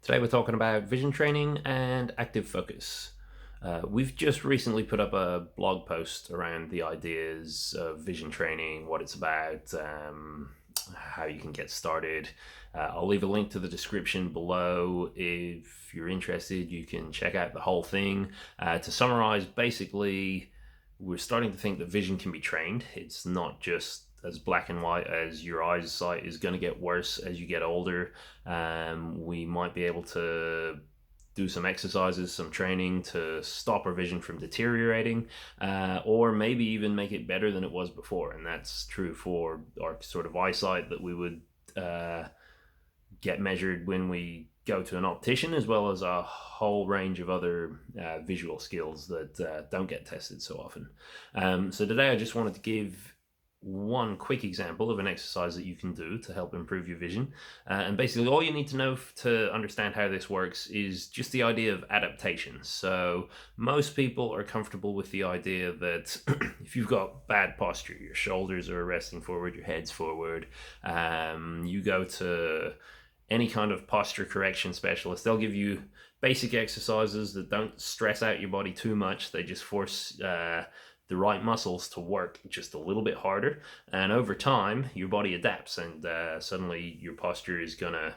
Today we're talking about vision training and active focus. We've just recently put up a blog post around the ideas of vision training, what it's about, how you can get started. I'll leave a link to the description below. If you're interested, you can check out the whole thing. To summarize, basically, we're starting to think that vision can be trained. It's not just as black and white as your eyesight is going to get worse as you get older. We might be able to do some exercises, some training to stop our vision from deteriorating, or maybe even make it better than it was before. And that's true for our sort of eyesight that we would get measured when we go to an optician, as well as a whole range of other visual skills that don't get tested so often. So today I just wanted to give one quick example of an exercise that you can do to help improve your vision. And basically all you need to know to understand how this works is just the idea of adaptation. So most people are comfortable with the idea that if you've got bad posture, your shoulders are resting forward, your head's forward, you go to any kind of posture correction specialist, they'll give you basic exercises that don't stress out your body too much. They just force the right muscles to work just a little bit harder, and over time your body adapts, and suddenly your posture is gonna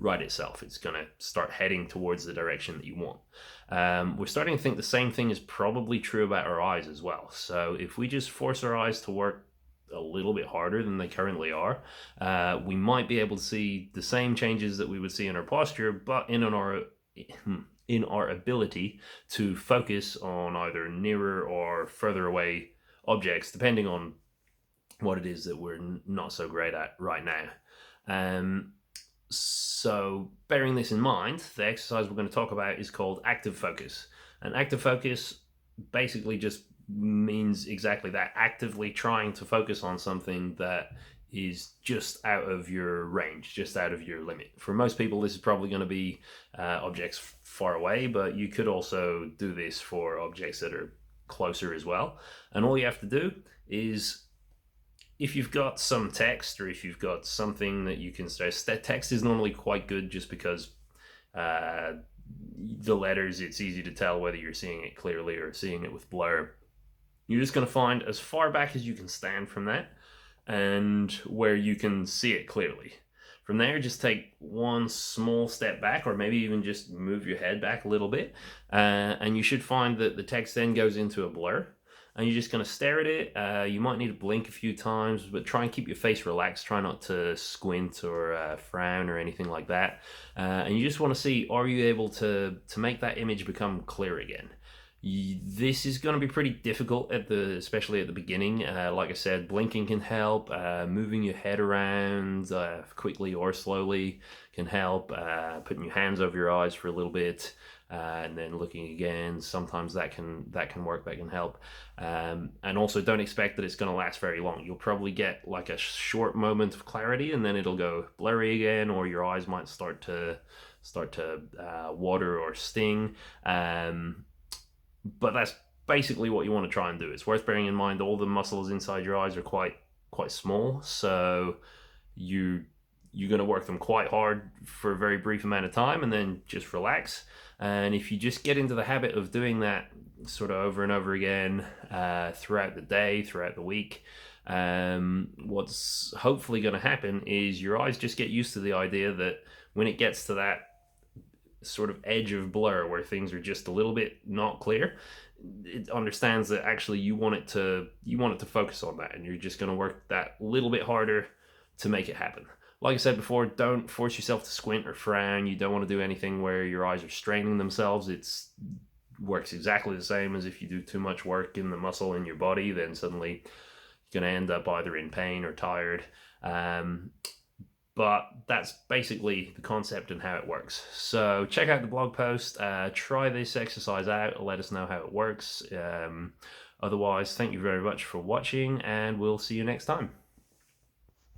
right itself. It's gonna start heading towards the direction that you want. We're starting to think the same thing is probably true about our eyes as well. So if we just force our eyes to work a little bit harder than they currently are, we might be able to see the same changes that we would see in our posture, but in our ability to focus on either nearer or further away objects, depending on what it is that we're not so great at right now. So bearing this in mind, the exercise we're going to talk about is called active focus. And active focus basically just means exactly that, actively trying to focus on something that is just out of your range, just out of your limit. For most people, this is probably going to be objects far away, but you could also do this for objects that are closer as well. And all you have to do is, if you've got some text, or if you've got something that you can stress, that text is normally quite good just because the letters, it's easy to tell whether you're seeing it clearly or seeing it with blur. You're just going to find as far back as you can stand from that, and where you can see it clearly. From there, just take one small step back, or maybe even just move your head back a little bit, and you should find that the text then goes into a blur, and you're just going to stare at it. You might need to blink a few times, but try and keep your face relaxed. Try not to squint or frown or anything like that. And you just want to see, are you able to make that image become clear again? This is going to be pretty difficult especially at the beginning. Like I said, blinking can help. Moving your head around quickly or slowly can help. Putting your hands over your eyes for a little bit, and then looking again. Sometimes that can work. That can help. And also, don't expect that it's going to last very long. You'll probably get like a short moment of clarity, and then it'll go blurry again, or your eyes might start to water or sting. But that's basically what you want to try and do. It's worth bearing in mind all the muscles inside your eyes are quite small, so you're going to work them quite hard for a very brief amount of time, and then just relax. And if you just get into the habit of doing that sort of over and over again throughout the day, throughout the week, what's hopefully going to happen is your eyes just get used to the idea that when it gets to that sort of edge of blur where things are just a little bit not clear, it understands that actually you want it to focus on that, and you're just going to work that little bit harder to make it happen. Like I said before, don't force yourself to squint or frown. You don't want to do anything where your eyes are straining themselves. It works exactly the same as if you do too much work in the muscle in your body, then suddenly you're going to end up either in pain or tired. But that's basically the concept and how it works. So check out the blog post, try this exercise out, let us know how it works. Otherwise, thank you very much for watching, and we'll see you next time.